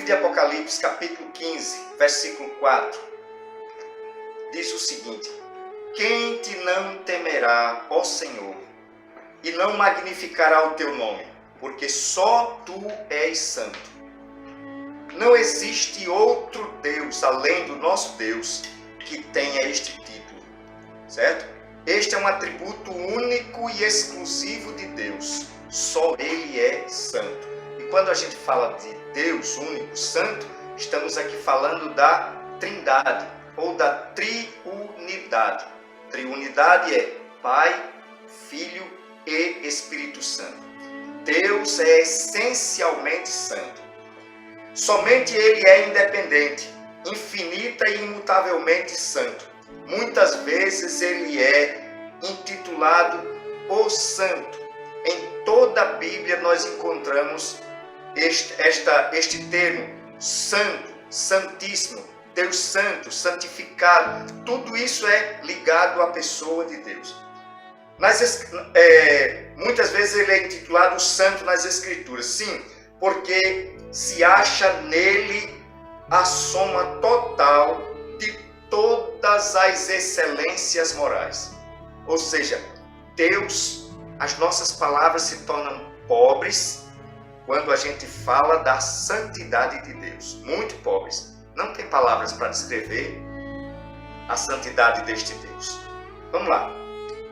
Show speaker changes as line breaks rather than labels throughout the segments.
de Apocalipse, capítulo 15, versículo 4, diz o seguinte: quem te não temerá, ó Senhor, e não magnificará o teu nome, porque só tu és santo. Não existe outro Deus, além do nosso Deus, que tenha este título, certo? Este é um atributo único e exclusivo de Deus. Só Ele é santo. E quando a gente fala de Deus único, santo, estamos aqui falando da Trindade, ou da triunidade. Triunidade é Pai, Filho e Espírito Santo. Deus é essencialmente santo. Somente Ele é independente, infinita e imutavelmente santo. Muitas vezes Ele é intitulado o Santo. Em toda a Bíblia nós encontramos este termo, santo, santíssimo, Deus santo, santificado. Tudo isso é ligado à pessoa de Deus. Muitas vezes Ele é intitulado Santo nas Escrituras. Sim, porque se acha nele a soma total de todas as excelências morais. Ou seja, Deus, as nossas palavras se tornam pobres quando a gente fala da santidade de Deus. Muito pobres. Não tem palavras para descrever a santidade deste Deus. Vamos lá.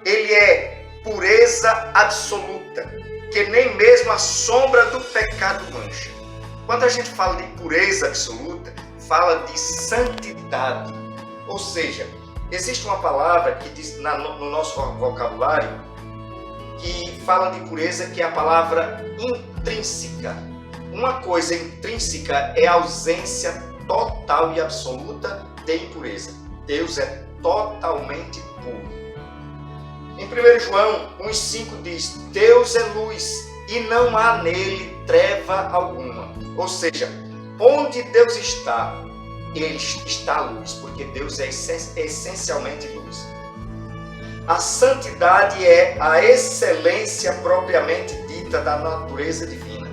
Ele é pureza absoluta, que nem mesmo a sombra do pecado mancha. Quando a gente fala de pureza absoluta, fala de santidade. Ou seja, existe uma palavra que diz no nosso vocabulário que fala de pureza, que é a palavra intrínseca. Uma coisa intrínseca é a ausência total e absoluta de impureza. Deus é totalmente puro. Em 1 João 1,5 diz: Deus é luz e não há nele treva alguma. Ou seja, onde Deus está, Ele está a luz, porque Deus é essencialmente luz. A santidade é a excelência propriamente dita da natureza divina.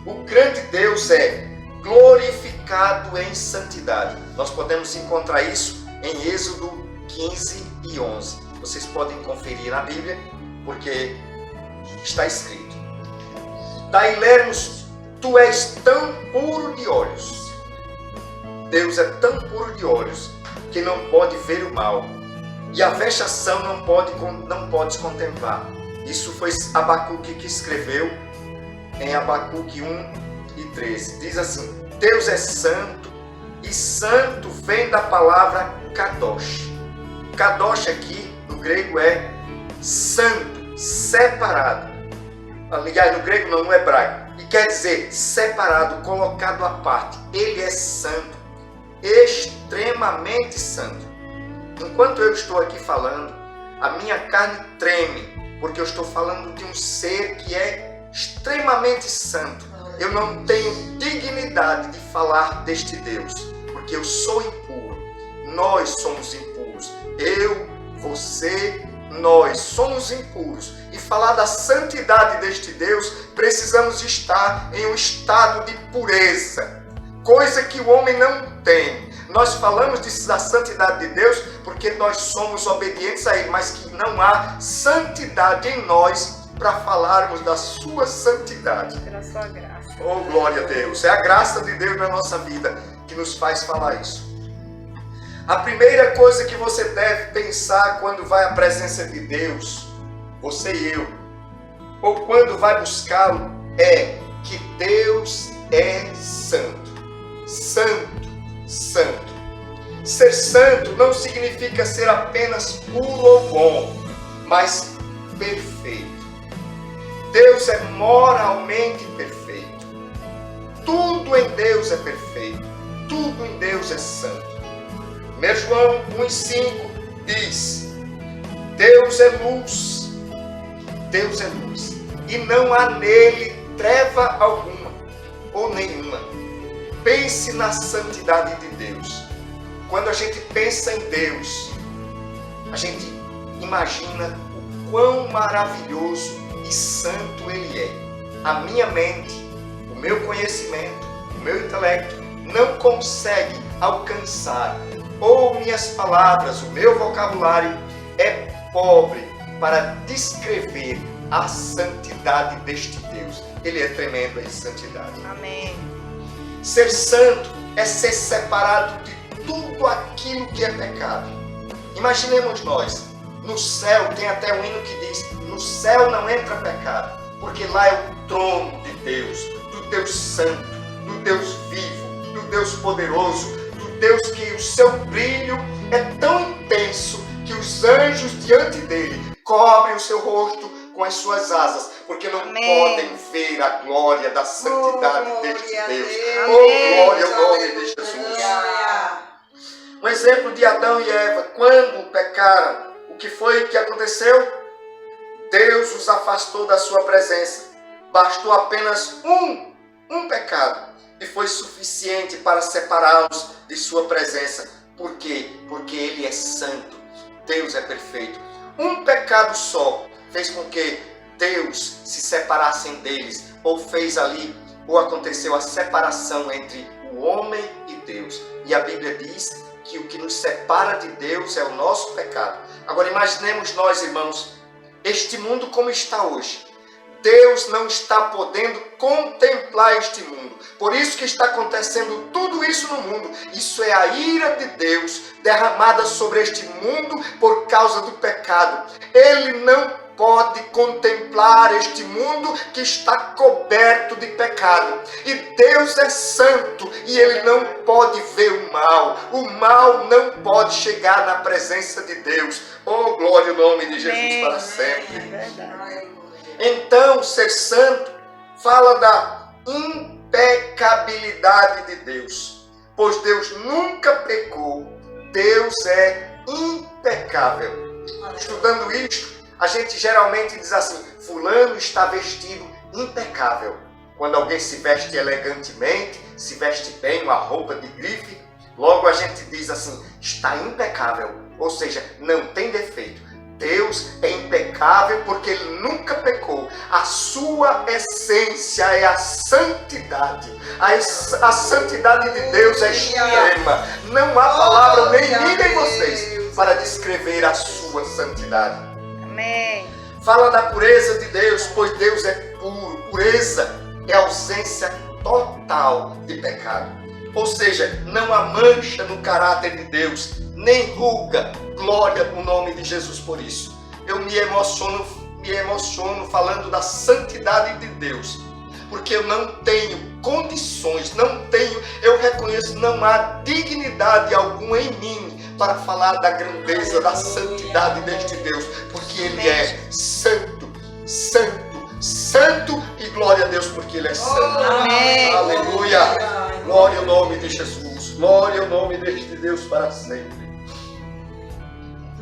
O grande Deus é glorificado em santidade. Nós podemos encontrar isso em Êxodo 15 e 11. Vocês podem conferir na Bíblia, porque está escrito: daí lermos, tu és tão puro de olhos. Deus é tão puro de olhos que não pode ver o mal, e a vexação não podes contemplar. Isso foi Abacuque que escreveu em Abacuque 1 e 13. Diz assim: Deus é santo, e santo vem da palavra kadosh. Kadosh aqui no grego é santo, separado. Aliás, no grego não, no hebraico. E quer dizer separado, colocado à parte. Ele é santo, extremamente santo. Enquanto eu estou aqui falando, a minha carne treme, porque eu estou falando de um ser que é extremamente santo. Eu não tenho dignidade de falar deste Deus, porque eu sou impuro. Nós somos impuros. Eu, você, nós somos impuros. E falar da santidade deste Deus, precisamos estar em um estado de pureza, coisa que o homem não tem. Nós falamos da santidade de Deus porque nós somos obedientes a Ele, mas que não há santidade em nós para falarmos da sua santidade.
Pela sua graça.
Oh, glória a Deus! É a graça de Deus na nossa vida que nos faz falar isso. A primeira coisa que você deve pensar quando vai à presença de Deus, você e eu, ou quando vai buscá-lo, é que Deus é santo. Santo, santo. Ser santo não significa ser apenas puro ou bom, mas perfeito. Deus é moralmente perfeito. Tudo em Deus é perfeito. Tudo em Deus é santo. 1 João 1,5 diz: Deus é luz. Deus é luz. E não há nele treva alguma ou nenhuma. Pense na santidade de Deus. Quando a gente pensa em Deus, a gente imagina o quão maravilhoso e santo Ele é. A minha mente, o meu conhecimento o meu intelecto não consegue alcançar, ou minhas palavras, o meu vocabulário é pobre para descrever a santidade deste Deus. Ele é tremendo em santidade.
Amém.
Ser santo é ser separado de tudo aquilo que é pecado. Imaginemos nós, no céu tem até um hino que diz: no céu não entra pecado, porque lá é o trono de Deus, do Deus santo, do Deus vivo, do Deus poderoso, do Deus que o seu brilho é tão intenso que os anjos diante dele cobrem o seu rosto com as suas asas, porque não podem ver a glória da santidade deste Deus. Oh, glória ao nome de Jesus. Um exemplo de Adão e Eva, quando pecaram, o que foi que aconteceu? Deus os afastou da sua presença. Bastou apenas um pecado e foi suficiente para separá-los de sua presença. Por quê? Porque Ele é santo. Deus é perfeito. Um pecado só fez com que Deus se separasse deles, ou fez ali, ou aconteceu a separação entre o homem e Deus. E a Bíblia diz que o que nos separa de Deus é o nosso pecado. Agora imaginemos nós, irmãos, este mundo como está hoje. Deus não está podendo contemplar este mundo. Por isso que está acontecendo tudo isso no mundo. Isso é a ira de Deus derramada sobre este mundo por causa do pecado. Ele não pode contemplar este mundo que está coberto de pecado. E Deus é santo e Ele não pode ver o mal. O mal não pode chegar na presença de Deus. Oh, glória ao nome de Jesus para sempre.
É verdade.
Então, ser santo fala da impecabilidade de Deus. Pois Deus nunca pecou. Deus é impecável. Estudando isto, a gente geralmente diz assim: fulano está vestido impecável. Quando alguém se veste elegantemente, se veste bem, uma roupa de grife, logo a gente diz assim: está impecável, ou seja, não tem defeito. Deus é impecável porque Ele nunca pecou. A sua essência é a santidade. A santidade de Deus é extrema. Não há palavra nem mim nem vocês para descrever a sua santidade.
Amém.
Fala da pureza de Deus, pois Deus é puro. Pureza é ausência total de pecado. Ou seja, não há mancha no caráter de Deus, nem ruga. Glória no nome de Jesus por isso. Eu me emociono falando da santidade de Deus, porque eu não tenho condições, eu reconheço, não há dignidade alguma em mim para falar da grandeza, da santidade deste Deus, porque Ele é santo, santo, santo, e glória a Deus porque Ele é santo.
Amém.
Aleluia. Glória ao nome de Jesus. Glória ao nome deste Deus para sempre.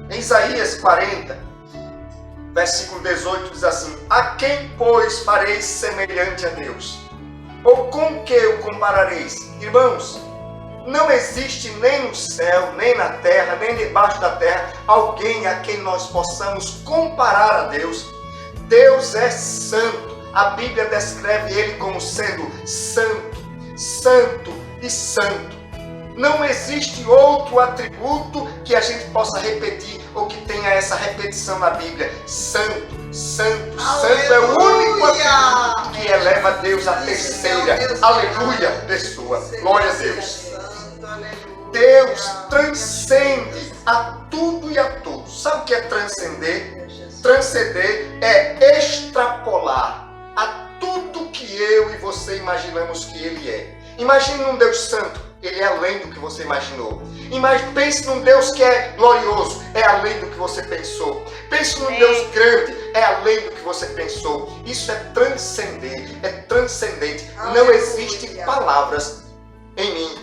Em Isaías 40, versículo 18 diz assim: a quem, pois, fareis semelhante a Deus? Ou com que o comparareis? Irmãos, não existe nem no céu, nem na terra, nem debaixo da terra alguém a quem nós possamos comparar a Deus. Deus é santo. A Bíblia descreve Ele como sendo santo, santo e santo. Não existe outro atributo que a gente possa repetir ou que tenha essa repetição na Bíblia. Santo, santo, santo é o único atributo que eleva Deus à terceira, aleluia, pessoa. Glória a Deus. Deus transcende a tudo e a todos. Sabe o que é transcender? Transcender é extrapolar a tudo que eu e você imaginamos que Ele é. Imagine um Deus santo. Ele é além do que você imaginou. Pense num Deus que é glorioso, é além do que você pensou. Pense num Deus grande, é além do que você pensou. Isso é transcender, é transcendente. Não existem palavras em mim,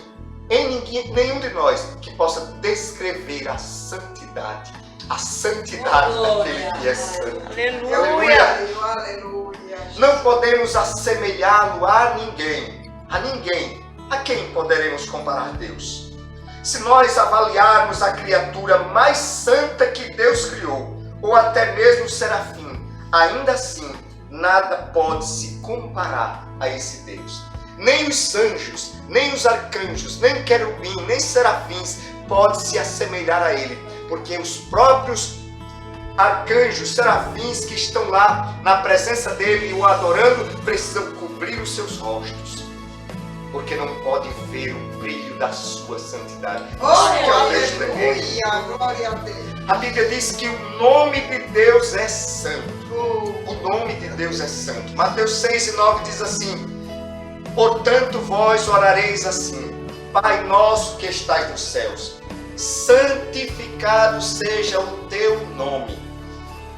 em ninguém, nenhum de nós, que possa descrever a santidade daquele que é santo.
Aleluia.
Não podemos assemelhá-lo a ninguém. A quem poderemos comparar Deus? Se nós avaliarmos a criatura mais santa que Deus criou, ou até mesmo o serafim, ainda assim, nada pode se comparar a esse Deus. Nem os anjos, nem os arcanjos, nem querubim, nem serafins podem se assemelhar a ele, porque os próprios arcanjos, serafins que estão lá na presença dele e o adorando, precisam cobrir os seus rostos, porque não podem ver o brilho da sua santidade. Isso que é o Deus tremendo.
Aleluia, glória a Deus.
A Bíblia diz que o nome de Deus é santo. O nome de Deus é santo. Mateus 6:9 diz assim: portanto vós orareis assim: Pai nosso que estais nos céus, santificado seja o teu nome.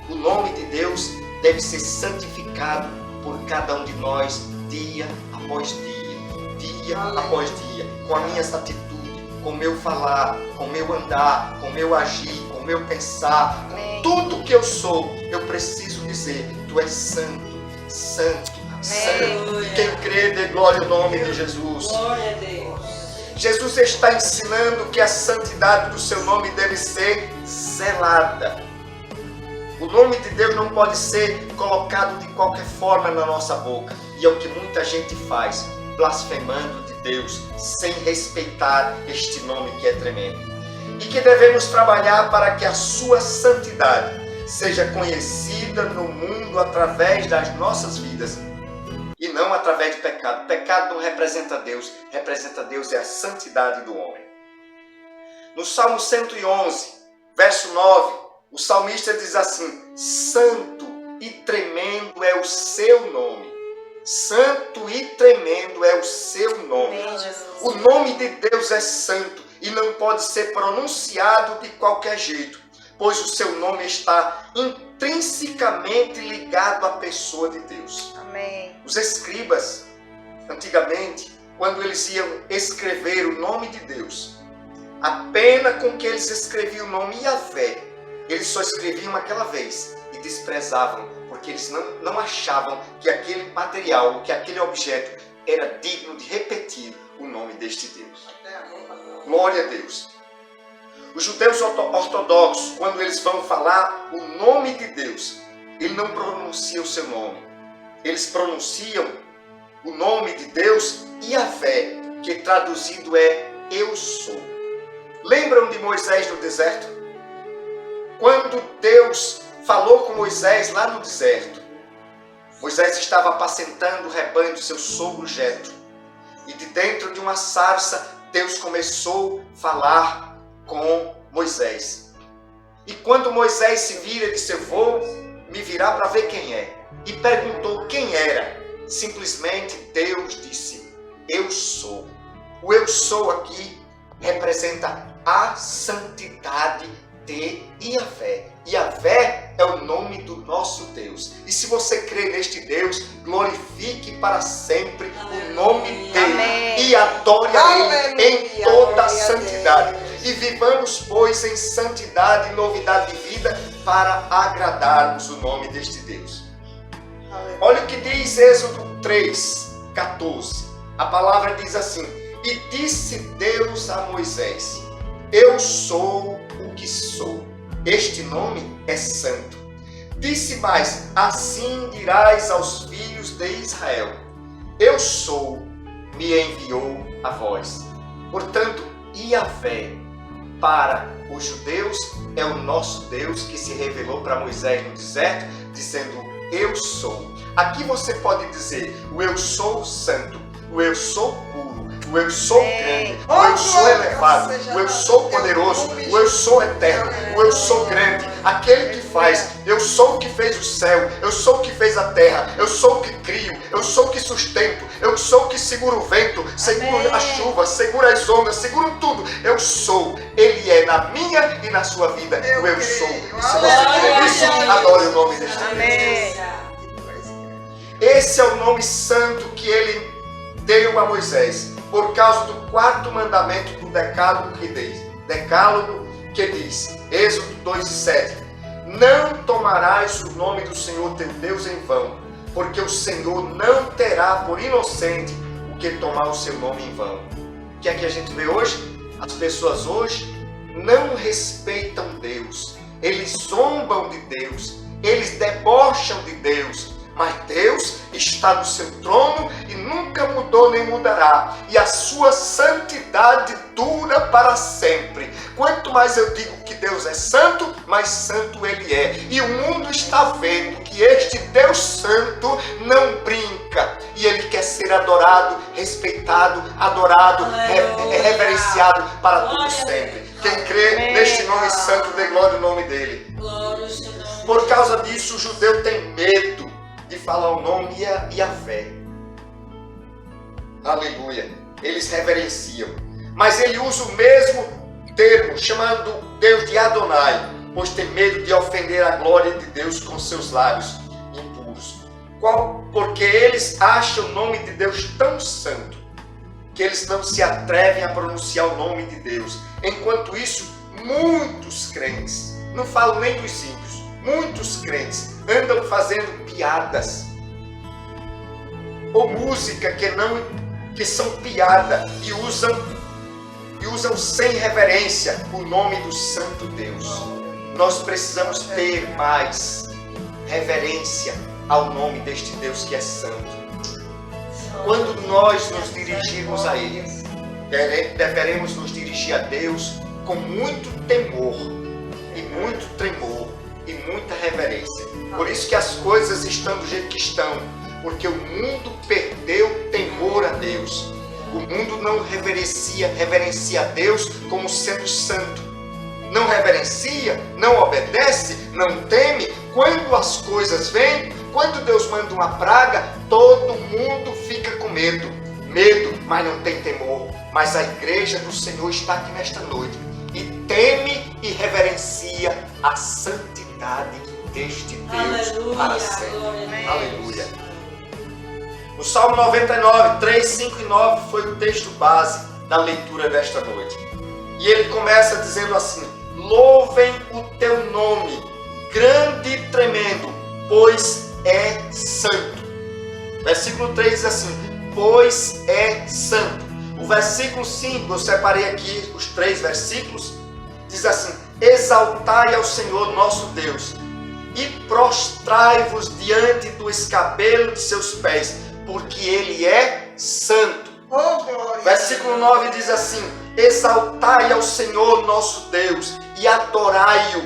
O nome de Deus deve ser santificado por cada um de nós, dia após dia após dia, com as minhas atitudes, com o meu falar, com o meu andar, com o meu agir, com o meu pensar, com tudo que eu sou. Eu preciso dizer: tu és santo, santo, santo. E quem crê, dê glória ao nome de Jesus.
Glória a Deus.
Jesus está ensinando que a santidade do seu nome deve ser zelada. O nome de Deus não pode ser colocado de qualquer forma na nossa boca. E é o que muita gente faz, blasfemando de Deus, sem respeitar este nome que é tremendo. E que devemos trabalhar para que a sua santidade seja conhecida no mundo através das nossas vidas. E não através de pecado. Pecado não representa Deus é a santidade do homem. No Salmo 111, verso 9, o salmista diz assim: santo e tremendo é o seu nome. Santo e tremendo é o seu nome. O nome de Deus é santo e não pode ser pronunciado de qualquer jeito, pois o seu nome está intrinsecamente ligado à pessoa de Deus.
Amém.
Os escribas, antigamente, quando eles iam escrever o nome de Deus, a pena com que eles escreviam o nome Yahvé, eles só escreviam aquela vez e desprezavam, porque eles não achavam que aquele material, que aquele objeto era digno de repetir o nome deste Deus. Glória a Deus. Os judeus ortodoxos, quando eles vão falar o nome de Deus, eles não pronunciam o seu nome. Eles pronunciam o nome de Deus Yahvé, que traduzido é eu sou. Lembram de Moisés no deserto? Quando Deus falou com Moisés lá no deserto, Moisés estava apacentando o rebanho do seu sogro Jetro. E de dentro de uma sarça, Deus começou a falar com Moisés. E quando Moisés se vira, ele disse: eu vou me virar para ver quem é. E perguntou quem era. Simplesmente Deus disse: eu sou. O eu sou aqui representa a santidade de Yahvé. Yahvé é o nome do nosso Deus. E se você crê neste Deus, glorifique para sempre o nome dele.
Amém.
E adore a ele em toda a
Glória a
santidade. E vivamos, pois, em santidade e novidade de vida para agradarmos o nome deste Deus.
Aleluia.
Olha o que diz Êxodo 3:14. A palavra diz assim: e disse Deus a Moisés: eu sou o que sou. Este nome é santo. Disse mais: assim dirás aos filhos de Israel: eu sou, me enviou a vós. Portanto, Yahvé, para os judeus, é o nosso Deus que se revelou para Moisés no deserto, dizendo: eu sou. Aqui você pode dizer o eu sou santo, o eu sou puro, o eu sou grande, o eu sou elevado, o eu sou poderoso, o eu sou eterno, o eu sou grande, aquele que faz. Eu sou o que fez o céu, eu sou o que fez a terra, eu sou o que crio, eu sou o que sustento, eu sou o que segura o vento, segura a chuva, segura as ondas, segura tudo. Eu sou. Ele é na minha e na sua vida. O eu sou. E se você crê nisso, adore o nome deste Deus.
Amém.
Esse é o nome santo que ele deu a Moisés, por causa do quarto mandamento do decálogo que diz, Êxodo 2:7, não tomarás o nome do Senhor teu Deus em vão, porque o Senhor não terá por inocente o que tomar o seu nome em vão. O que é que a gente vê hoje? As pessoas hoje não respeitam Deus, eles zombam de Deus, eles debocham de Deus. Mas Deus está no seu trono e nunca mudou nem mudará. E a sua santidade dura para sempre. Quanto mais eu digo que Deus é santo, mais santo Ele é. E o mundo está vendo que este Deus santo não brinca. E Ele quer ser adorado, respeitado, adorado, reverenciado para todo sempre. Quem crê neste nome santo, dê glória ao nome dEle. Por causa disso, o judeu tem medo de falar o nome e a fé. Aleluia. Eles reverenciam. Mas ele usa o mesmo termo, chamando Deus de Adonai, pois tem medo de ofender a glória de Deus com seus lábios impuros. Porque eles acham o nome de Deus tão santo, que eles não se atrevem a pronunciar o nome de Deus. Enquanto isso, muitos crentes, não falo nem dos ímpios, muitos crentes andam fazendo piadas ou música que são piada e usam sem reverência o nome do Santo Deus. Nós precisamos ter mais reverência ao nome deste Deus que é santo. Quando nós nos dirigirmos a Ele, deveremos nos dirigir a Deus com muito temor e muito tremor e muita reverência. Por isso que as coisas estão do jeito que estão, porque o mundo perdeu temor a Deus. O mundo não reverencia a Deus como sendo santo. Não reverencia, não obedece, não teme. Quando as coisas vêm, quando Deus manda uma praga, todo mundo fica com medo. Medo, mas não tem temor. Mas a igreja do Senhor está aqui nesta noite e teme e reverencia a santidade deste Deus para sempre. Aleluia. O Salmo 99, 3, 5 e 9 foi o texto base da leitura desta noite. E ele começa dizendo assim: louvem o teu nome, grande e tremendo, pois é santo. Versículo 3 diz assim: pois é santo. O versículo 5, eu separei aqui os 3 versículos, diz assim: exaltai ao Senhor nosso Deus e prostrai-vos diante do escabelo de seus pés, porque Ele é santo. Versículo 9 diz assim: exaltai ao Senhor nosso Deus e adorai-o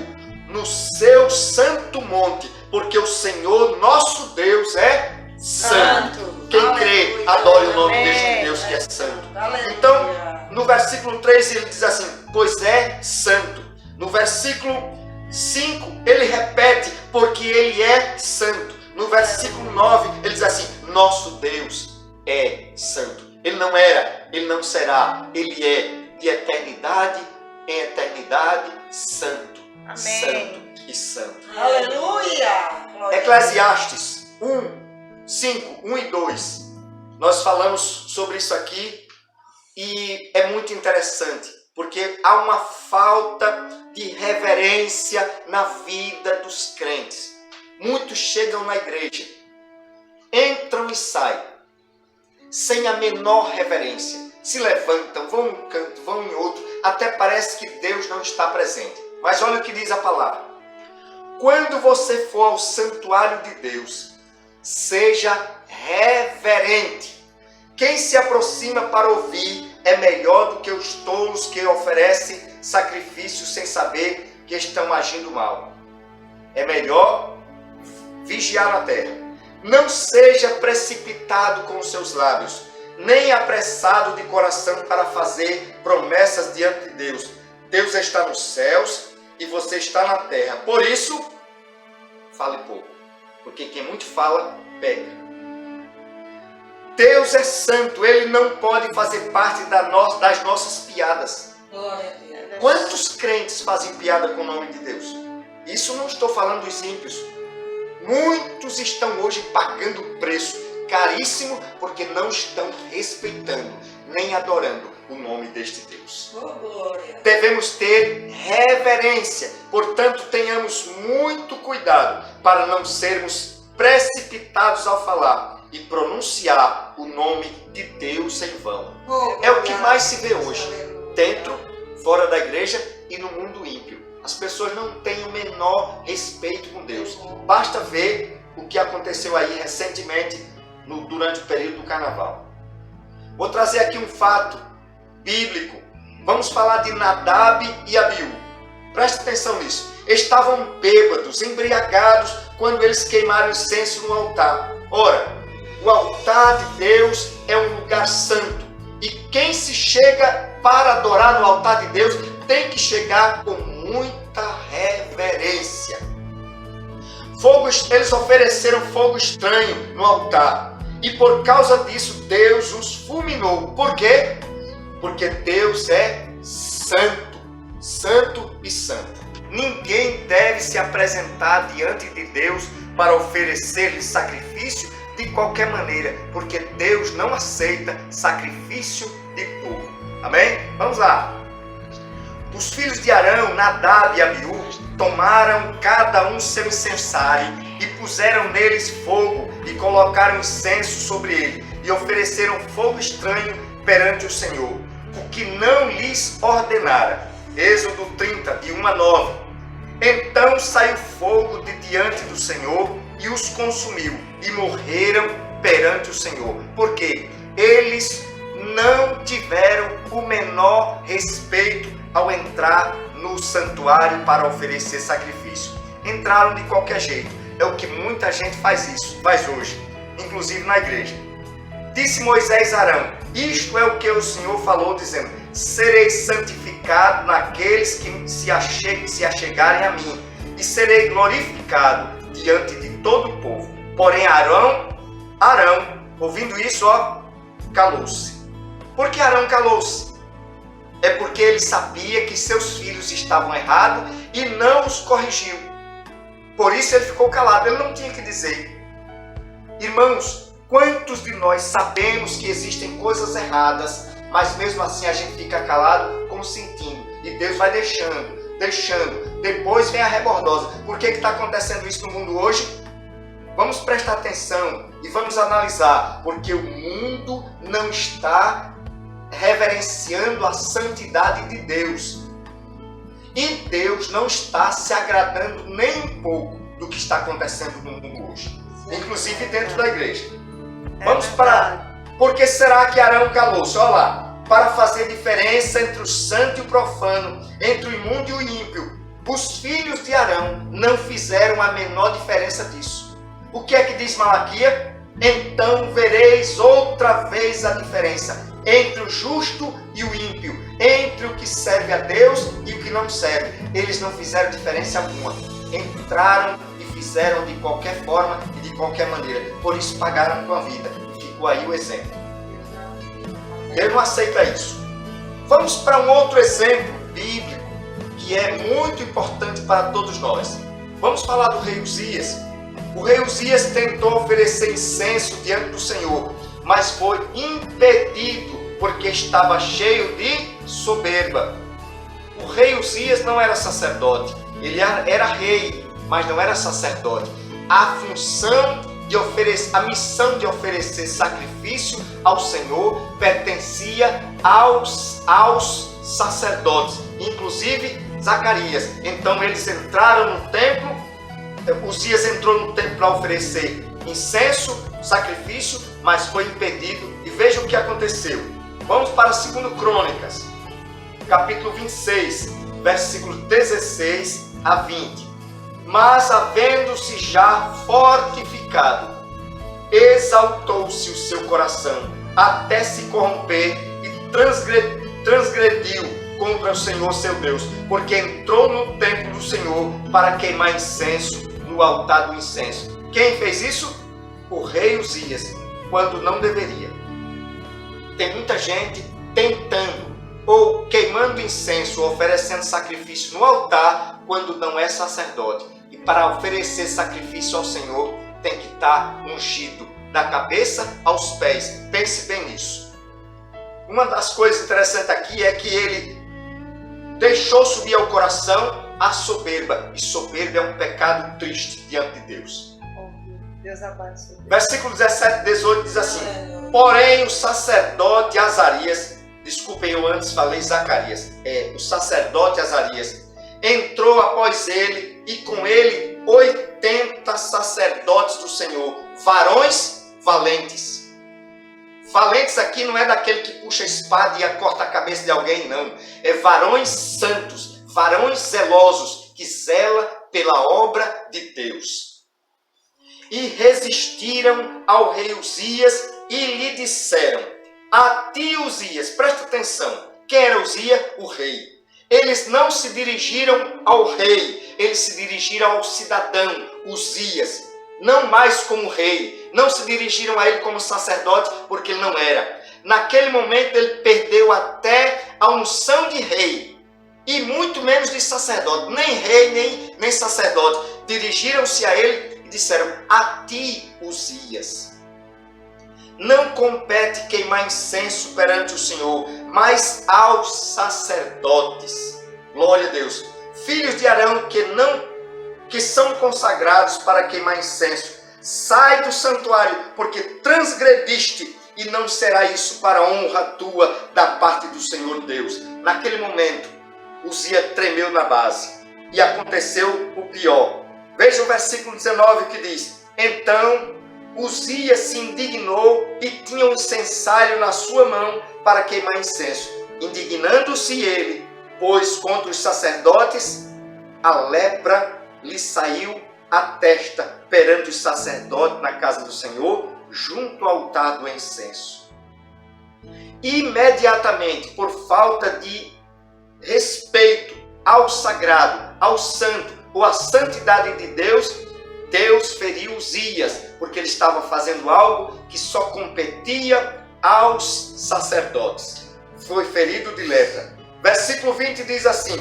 no seu santo monte, porque o Senhor nosso Deus é santo. Quem crê, adore o nome deste Deus que é santo. Então, no versículo 3 ele diz assim: pois é santo. No versículo 5 ele repete: porque Ele é santo. No versículo 9 ele diz assim: nosso Deus é santo. Ele não era, Ele não será, Ele é de eternidade em eternidade santo. Amém. Santo e santo.
Aleluia!
Eclesiastes 5, 1 e 2. Nós falamos sobre isso aqui e é muito interessante, porque há uma falta de reverência na vida dos crentes. Muitos chegam na igreja, entram e saem, sem a menor reverência. Se levantam, vão em um canto, vão em outro, até parece que Deus não está presente. Mas olha o que diz a palavra: quando você for ao santuário de Deus, seja reverente. Quem se aproxima para ouvir é melhor do que os tolos que oferecem sacrifícios sem saber que estão agindo mal. É melhor vigiar na terra. Não seja precipitado com os seus lábios, nem apressado de coração para fazer promessas diante de Deus. Deus está nos céus e você está na terra. Por isso, fale pouco, porque quem muito fala, peca. Deus é santo, Ele não pode fazer parte das nossas piadas. Quantos crentes fazem piada com o nome de Deus? Isso não estou falando dos ímpios. Muitos estão hoje pagando preço caríssimo porque não estão respeitando nem adorando o nome deste Deus. Devemos ter reverência, portanto tenhamos muito cuidado para não sermos precipitados ao falar e pronunciar o nome de Deus em vão. É o que mais se vê hoje, dentro, fora da igreja e no mundo ímpio. As pessoas não têm o menor respeito com Deus. Basta ver o que aconteceu aí recentemente durante o período do carnaval. Vou trazer aqui um fato bíblico. Vamos falar de Nadab e Abiú. Preste atenção nisso. Estavam bêbados, embriagados, quando eles queimaram incenso no altar. Ora, o altar de Deus é um lugar santo. E quem se chega para adorar no altar de Deus tem que chegar com muita reverência. Eles ofereceram fogo estranho no altar. E por causa disso, Deus os fulminou. Por quê? Porque Deus é santo. Santo e santa. Ninguém deve se apresentar diante de Deus para oferecer-lhe sacrifício de qualquer maneira, porque Deus não aceita sacrifício de povo. Amém? Vamos lá. Os filhos de Arão, Nadab e Abiú, tomaram cada um seu incensário e puseram neles fogo e colocaram incenso sobre ele e ofereceram fogo estranho perante o Senhor, o que não lhes ordenara. Êxodo 30, de 1 a 9. Então saiu fogo de diante do Senhor e os consumiu, e morreram perante o Senhor, porque eles não tiveram o menor respeito ao entrar no santuário para oferecer sacrifício. Entraram de qualquer jeito. É o que muita gente faz hoje, inclusive na igreja. Disse Moisés a Arão: isto é o que o Senhor falou, dizendo: serei santificado naqueles que se achegarem a mim, e serei glorificado diante de todo o povo. Porém Arão, ouvindo isso, calou-se. Por que Arão calou-se? É porque ele sabia que seus filhos estavam errados e não os corrigiu. Por isso ele ficou calado, ele não tinha que dizer. Irmãos, quantos de nós sabemos que existem coisas erradas, mas mesmo assim a gente fica calado, consentindo, e Deus vai deixando, depois vem a rebordosa. Por que está acontecendo isso no mundo hoje? Vamos prestar atenção e vamos analisar, porque o mundo não está reverenciando a santidade de Deus. E Deus não está se agradando nem um pouco do que está acontecendo no mundo hoje, inclusive dentro da igreja. Vamos para... Por que será que Arão calou-se? Olha lá. Para fazer diferença entre o santo e o profano, entre o imundo e o ímpio. Os filhos de Arão não fizeram a menor diferença disso. O que é que diz Malaquias? Então vereis outra vez a diferença entre o justo e o ímpio, entre o que serve a Deus e o que não serve. Eles não fizeram diferença alguma. Entraram e fizeram de qualquer forma e de qualquer maneira. Por isso pagaram com a vida. E ficou aí o exemplo. Deus não aceita isso. Vamos para um outro exemplo bíblico que é muito importante para todos nós. Vamos falar do rei Uzias. O rei Uzias tentou oferecer incenso diante do Senhor, mas foi impedido porque estava cheio de soberba. O rei Uzias não era sacerdote, ele era rei, mas não era sacerdote. A missão de oferecer sacrifício ao Senhor pertencia aos sacerdotes, inclusive Zacarias. Então eles entraram no templo, Uzias entrou no templo para oferecer incenso, sacrifício, mas foi impedido. E veja o que aconteceu. Vamos para 2 Crônicas, capítulo 26, versículo 16 a 20. Mas havendo-se já fortificado, exaltou-se o seu coração, até se corromper, e transgrediu contra o Senhor seu Deus, porque entrou no templo do Senhor para queimar incenso no altar do incenso. Quem fez isso? O rei Uzias, quando não deveria. Tem muita gente tentando ou queimando incenso, oferecendo sacrifício no altar quando não é sacerdote. E para oferecer sacrifício ao Senhor tem que estar ungido da cabeça aos pés. Pense bem nisso. Uma das coisas interessantes aqui é que ele deixou subir ao coração a soberba. E soberba é um pecado triste diante de Deus.
Deus abate.
Versículo 17 e 18 diz assim: porém o sacerdote Azarias, desculpem, eu antes falei Zacarias, o sacerdote Azarias entrou após ele, e com ele 70 sacerdotes do Senhor, varões valentes. Valentes aqui não é daquele que puxa a espada e corta a cabeça de alguém, não. É varões santos, varões zelosos, que zela pela obra de Deus. E resistiram ao rei Uzias e lhe disseram: a ti, Uzias, presta atenção, quem era Uzias? O rei. Eles não se dirigiram ao rei, eles se dirigiram ao cidadão Uzias, não mais como rei, não se dirigiram a ele como sacerdote, porque ele não era. Naquele momento ele perdeu até a unção de rei, e muito menos de sacerdote, nem rei, nem sacerdote. Dirigiram-se a ele e disseram: a ti, Uzias, não compete queimar incenso perante o Senhor, mas aos sacerdotes. Glória a Deus. Filhos de Arão que são consagrados para queimar incenso, sai do santuário, porque transgrediste, e não será isso para a honra tua da parte do Senhor Deus. Naquele momento, Uzias tremeu na base, e aconteceu o pior. Veja o versículo 19 que diz: então Uzias se indignou e tinha um incensário na sua mão para queimar incenso. Indignando-se ele, pois contra os sacerdotes, a lepra lhe saiu à testa perante os sacerdotes na casa do Senhor, junto ao altar do incenso. Imediatamente, por falta de respeito ao sagrado, ao santo ou à santidade de Deus, Deus feriu Uzias, porque ele estava fazendo algo que só competia aos sacerdotes. Foi ferido de lepra. Versículo 20 diz assim: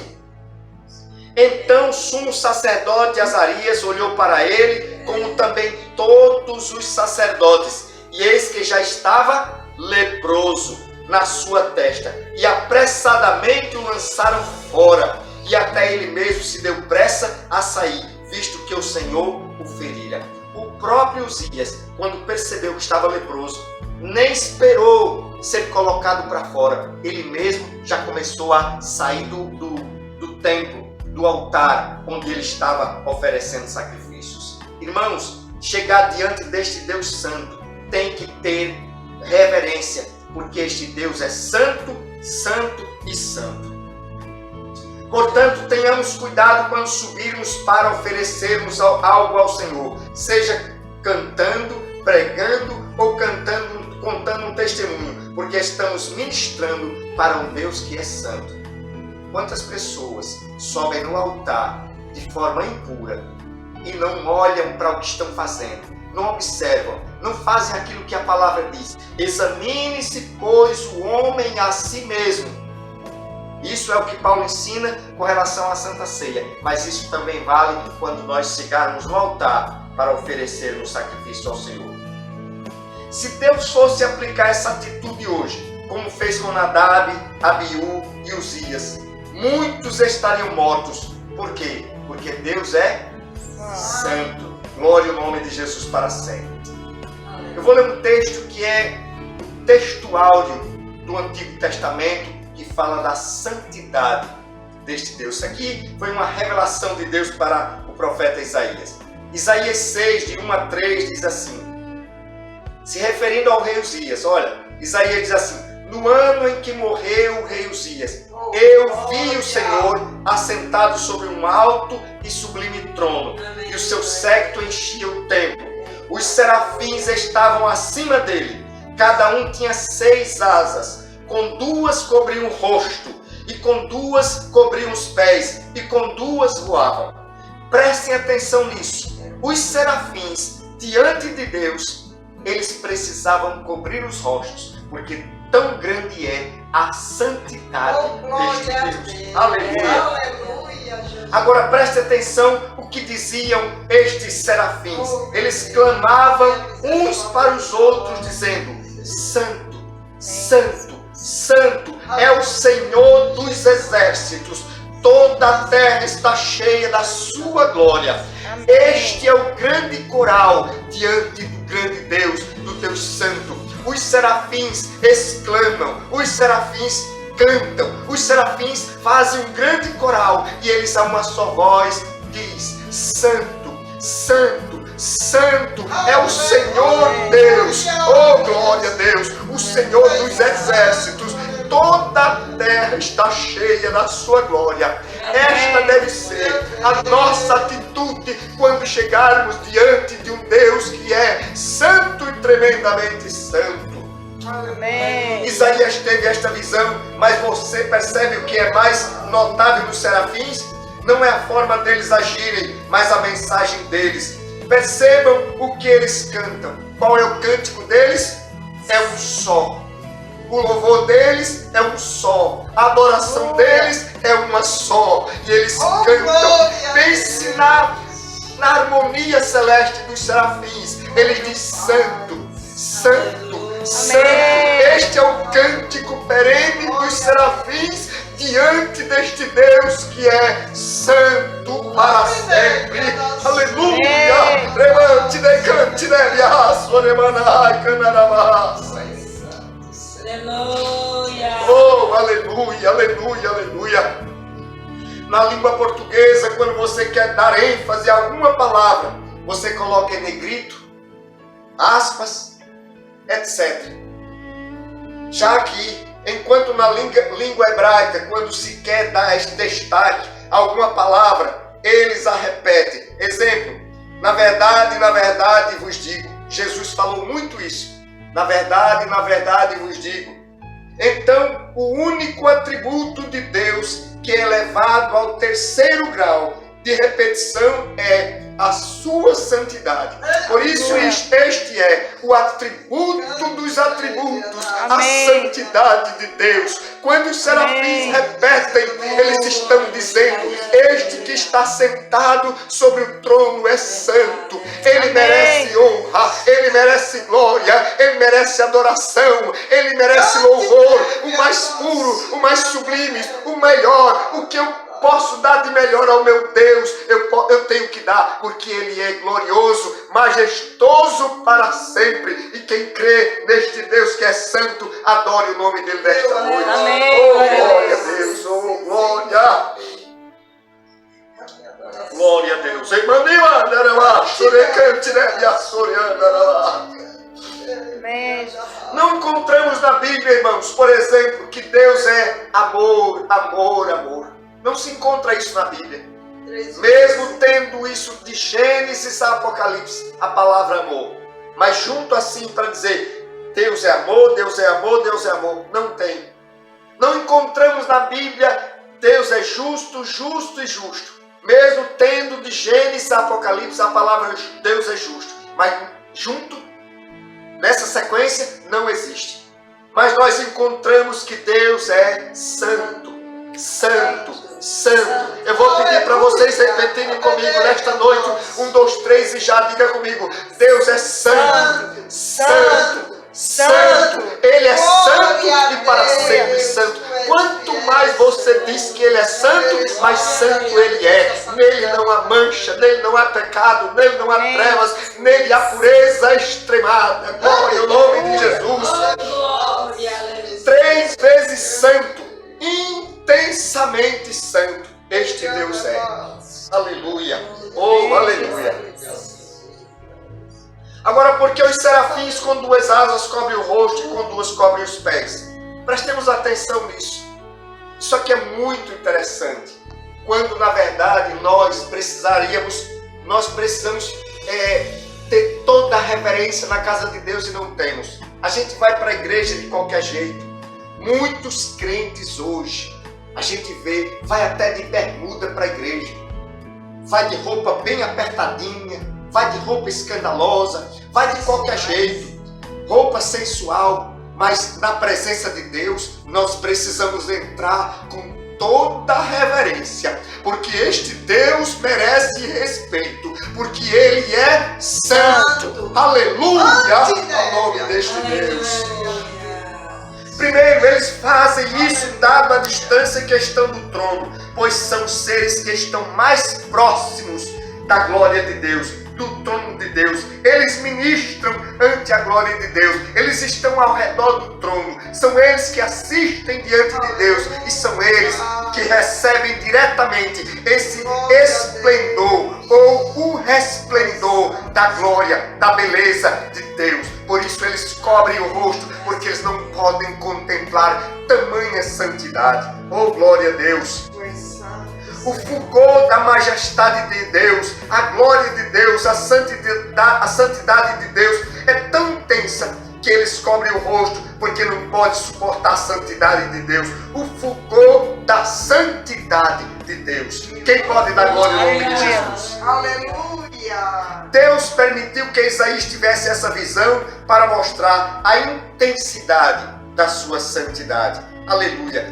então o sumo sacerdote Azarias olhou para ele, como também todos os sacerdotes, e eis que já estava leproso na sua testa, e apressadamente o lançaram fora, e até ele mesmo se deu pressa a sair, visto que o Senhor o ferira. O próprio Uzias, quando percebeu que estava leproso, nem esperou ser colocado para fora. Ele mesmo já começou a sair do templo, do altar, onde ele estava oferecendo sacrifícios. Irmãos, chegar diante deste Deus santo tem que ter reverência, porque este Deus é santo, santo e santo. Portanto, tenhamos cuidado quando subirmos para oferecermos algo ao Senhor, seja cantando, pregando ou contando um testemunho, porque estamos ministrando para um Deus que é santo. Quantas pessoas sobem no altar de forma impura e não olham para o que estão fazendo, não observam, não fazem aquilo que a palavra diz. Examine-se, pois, o homem a si mesmo. Isso é o que Paulo ensina com relação à Santa Ceia, mas isso também vale quando nós chegarmos no altar para oferecermos sacrifício ao Senhor. Se Deus fosse aplicar essa atitude hoje, como fez com Nadab, Abiú e Uzias, muitos estariam mortos. Por quê? Porque Deus é santo. Glória ao nome de Jesus para sempre. Eu vou ler um texto que é textual do Antigo Testamento, que fala da santidade deste Deus. Isso aqui foi uma revelação de Deus para o profeta Isaías. Isaías 6, de 1 a 3, diz assim, se referindo ao rei Uzias, olha, Isaías diz assim: no ano em que morreu o rei Uzias, eu vi o Senhor assentado sobre um alto e sublime trono, e o seu séquito enchia o templo. Os serafins estavam acima dele, cada um tinha 6 asas, com 2 cobriam o rosto, e com 2 cobriam os pés, e com 2 voavam. Prestem atenção nisso. Os serafins, diante de Deus, eles precisavam cobrir os rostos, porque tão grande é a santidade deste Deus. Aleluia!
Aleluia.
Agora preste atenção o que diziam estes serafins. Eles clamavam uns para os outros, dizendo: Santo, Santo, Santo é o Senhor dos exércitos. Toda a terra está cheia da sua glória. Amém. Este é o grande coral diante do grande Deus, do Deus Santo. Os serafins exclamam, os serafins cantam, os serafins fazem um grande coral e eles a uma só voz diz: Santo, santo, santo é o Senhor Deus. Oh, glória a Deus, o Senhor dos exércitos. Toda a terra está cheia da sua glória. Esta deve ser a nossa atitude quando chegarmos diante de um Deus que é santo e tremendamente santo.
Amém.
Isaías teve esta visão, mas você percebe o que é mais notável nos serafins? Não é a forma deles agirem, mas a mensagem deles. Percebam o que eles cantam. Qual é o cântico deles? É um só. O louvor deles é um só. A adoração deles é uma só. E eles cantam. Pense na harmonia celeste dos serafins. Ele diz santo, santo, santo. Este é o cântico perene dos serafins diante deste Deus que é santo para sempre. Aleluia! Levante, decante,
Aleluia!
Oh, aleluia, aleluia, aleluia. Na língua portuguesa, quando você quer dar ênfase a alguma palavra, você coloca em negrito, aspas, etc. Já aqui, enquanto na língua hebraica, quando se quer dar este destaque a alguma palavra, eles a repetem. Exemplo, na verdade vos digo. Jesus falou muito isso. Na verdade vos digo. Então, o único atributo de Deus que é elevado ao terceiro grau de repetição é a sua santidade. Por isso, este é o atributo dos atributos, a santidade de Deus. Quando os serafins repetem, eles estão dizendo: este que está sentado sobre o trono é santo. Ele merece honra, ele merece glória, ele merece adoração, ele merece louvor, o mais puro, o mais sublime, o melhor, o que eu posso dar de melhor ao meu Deus, eu tenho que dar, porque Ele é glorioso, majestoso para sempre. E quem crê neste Deus que é santo, adore o nome dele nesta noite.
Amém.
Oh, glória a Deus, oh, glória. Glória a Deus. Não encontramos na Bíblia, irmãos, por exemplo, que Deus é amor, amor, amor. Não se encontra isso na Bíblia. Mesmo tendo isso de Gênesis a Apocalipse, a palavra amor. Mas junto assim para dizer Deus é amor, Deus é amor, Deus é amor. Não tem. Não encontramos na Bíblia Deus é justo, justo e justo. Mesmo tendo de Gênesis a Apocalipse a palavra Deus é justo. Mas junto, nessa sequência, não existe. Mas nós encontramos que Deus é santo, santo, santo. Eu vou pedir para vocês repetirem comigo nesta noite. 1, 2, 3 e já diga comigo. Deus é santo, santo, santo. Ele é santo e para sempre santo. Quanto mais você diz que Ele é santo, mais santo Ele é. Nele não há mancha, nele não há pecado, nele não há trevas, nele há pureza extremada. Glória ao nome de Jesus. 3 vezes santo, intensamente santo. Este Deus é. Aleluia. Oh, aleluia. Agora, porque os serafins com 2 asas cobrem o rosto e com 2 cobrem os pés? Prestemos atenção nisso. Isso aqui é muito interessante. Quando, na verdade, nós precisamos ter toda a reverência na casa de Deus e não temos. A gente vai para a igreja de qualquer jeito. Muitos crentes hoje, a gente vê, vai até de bermuda para a igreja. Vai de roupa bem apertadinha, vai de roupa escandalosa, vai de qualquer jeito. Roupa sensual, mas na presença de Deus, nós precisamos entrar com toda a reverência, porque este Deus merece respeito, porque Ele é santo. Aleluia! Ao nome deste Deus. Primeiro, eles fazem isso dado a distância que estão do trono, pois são seres que estão mais próximos da glória de Deus do trono de Deus. Eles ministram ante a glória de Deus. Eles estão ao redor do trono. São eles que assistem diante de Deus. E são eles que recebem diretamente esse esplendor ou o resplendor da glória, da beleza de Deus. Por isso eles cobrem o rosto, porque eles não podem contemplar tamanha santidade. Oh, glória a Deus! O fulgor da majestade de Deus, a glória de Deus, a santidade de Deus é tão intensa que eles cobrem o rosto, porque não pode suportar a santidade de Deus. O fulgor da santidade de Deus. Quem pode dar glória ao nome de Jesus?
Aleluia!
Deus permitiu que Isaías tivesse essa visão para mostrar a intensidade da sua santidade. Aleluia.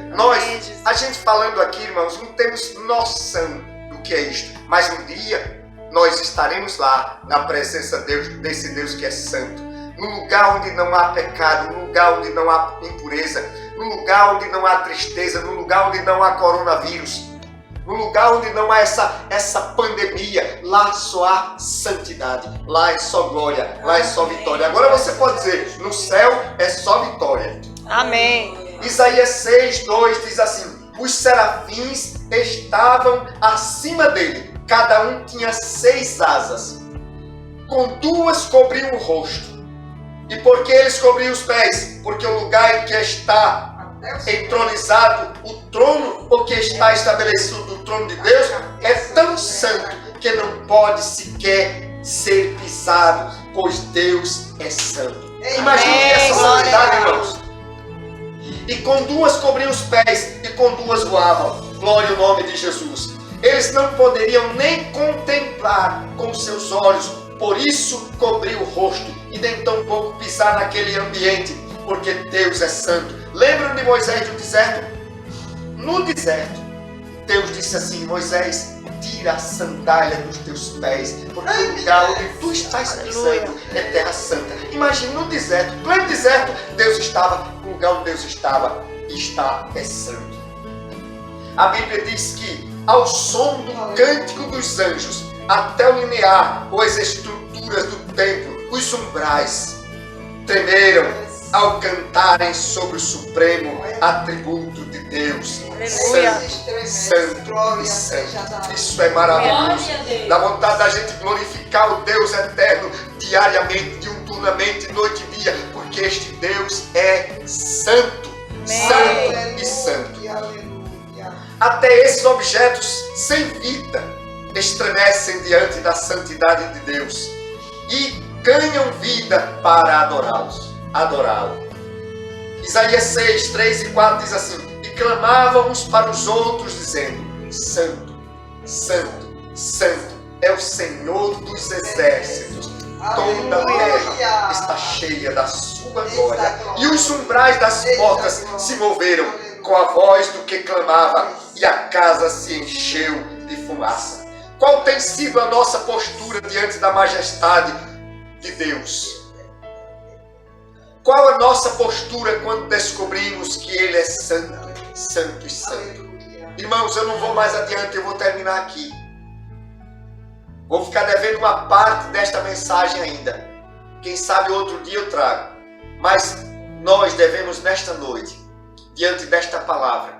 A gente falando aqui, irmãos, não temos noção do que é isto. Mas um dia nós estaremos lá na presença desse Deus que é santo. No lugar onde não há pecado, no lugar onde não há impureza, no lugar onde não há tristeza, no lugar onde não há coronavírus, no lugar onde não há essa pandemia. Lá só há santidade, lá é só glória, lá é só vitória. Agora você pode dizer, no céu é só vitória.
Amém.
Isaías 6:2 diz assim: os serafins estavam acima dele, cada um tinha 6 asas, com 2 cobriam o rosto. E por que eles cobriam os pés? Porque o lugar em que está entronizado o trono, o que está estabelecido o trono de Deus, é tão santo que não pode sequer ser pisado, pois Deus é santo. Imagine essa santidade, irmãos. E com 2 cobriam os pés, e com 2 voavam. Glória ao nome de Jesus. Eles não poderiam nem contemplar com seus olhos, por isso cobriu o rosto, e nem tão pouco pisar naquele ambiente, porque Deus é santo. Lembram de Moisés no deserto? No deserto, Deus disse assim: Moisés, tira a sandália dos teus pés, porque o lugar onde tu estás pisando é terra santa. Imagine no deserto, pleno deserto, Deus estava, o lugar onde Deus estava é santo. A Bíblia diz que ao som do cântico dos anjos, até o linear ou as estruturas do templo, os umbrais tremeram ao cantarem sobre o supremo atributo de Deus. Santo, santo e santo. Isso é maravilhoso. Dá vontade da gente glorificar o Deus eterno diariamente, diuturnamente, noite e dia, porque este Deus é santo, santo e santo. Até esses objetos sem vida estremecem diante da santidade de Deus e ganham vida para adorá-lo. Isaías 6, 3 e 4 diz assim: e clamavam uns para os outros, dizendo: santo, santo, santo é o Senhor dos exércitos. Toda a terra está cheia da sua glória. E os umbrais das portas se moveram com a voz do que clamava, e a casa se encheu de fumaça. Qual tem sido a nossa postura diante da majestade de Deus? Qual a nossa postura quando descobrimos que Ele é santo, santo e santo? Irmãos, eu não vou mais adiante, eu vou terminar aqui. Vou ficar devendo uma parte desta mensagem ainda. Quem sabe outro dia eu trago. Mas nós devemos nesta noite, diante desta palavra,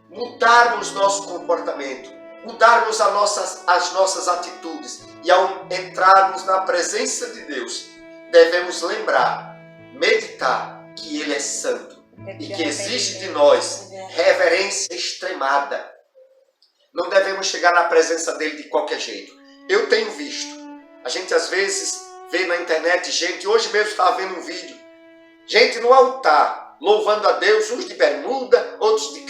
mudarmos nosso comportamento, mudarmos as nossas atitudes, e ao entrarmos na presença de Deus, devemos lembrar, meditar que Ele é santo e que exige de nós reverência extremada. Não devemos chegar na presença dele de qualquer jeito. Eu tenho visto, a gente às vezes vê na internet gente, hoje mesmo estava vendo um vídeo, gente no altar, louvando a Deus, uns de bermuda, outros de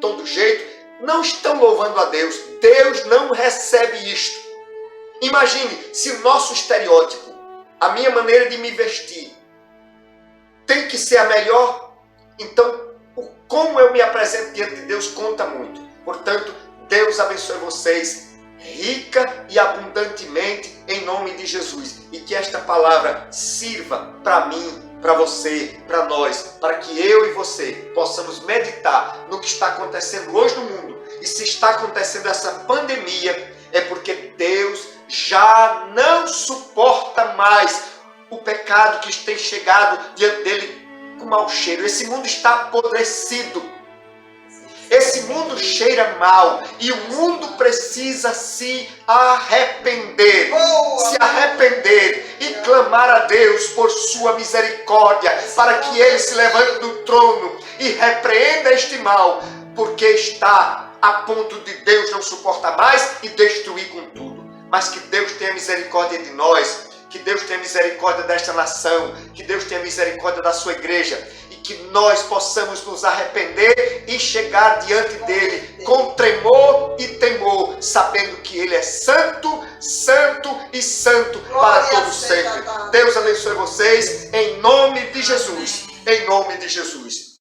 todo jeito, não estão louvando a Deus. Deus não recebe isto. Imagine se o nosso estereótipo, a minha maneira de me vestir, tem que ser a melhor, então como eu me apresento diante de Deus conta muito. Portanto, Deus abençoe vocês rica e abundantemente em nome de Jesus, e que esta palavra sirva para mim, para você, para nós, para que eu e você possamos meditar no que está acontecendo hoje no mundo. E se está acontecendo essa pandemia, é porque Deus já não o pecado que tem chegado diante dele com mau cheiro. Esse mundo está apodrecido. Esse mundo cheira mal e o mundo precisa se arrepender. Se arrepender e clamar a Deus por sua misericórdia, para que Ele se levante do trono e repreenda este mal, porque está a ponto de Deus não suportar mais e destruir com tudo. Mas que Deus tenha misericórdia de nós, que Deus tenha misericórdia desta nação, que Deus tenha misericórdia da sua igreja, e que nós possamos nos arrepender e chegar diante dele com tremor e temor, sabendo que ele é santo, santo e santo para todo sempre. Deus abençoe vocês, em nome de Jesus. Em nome de Jesus.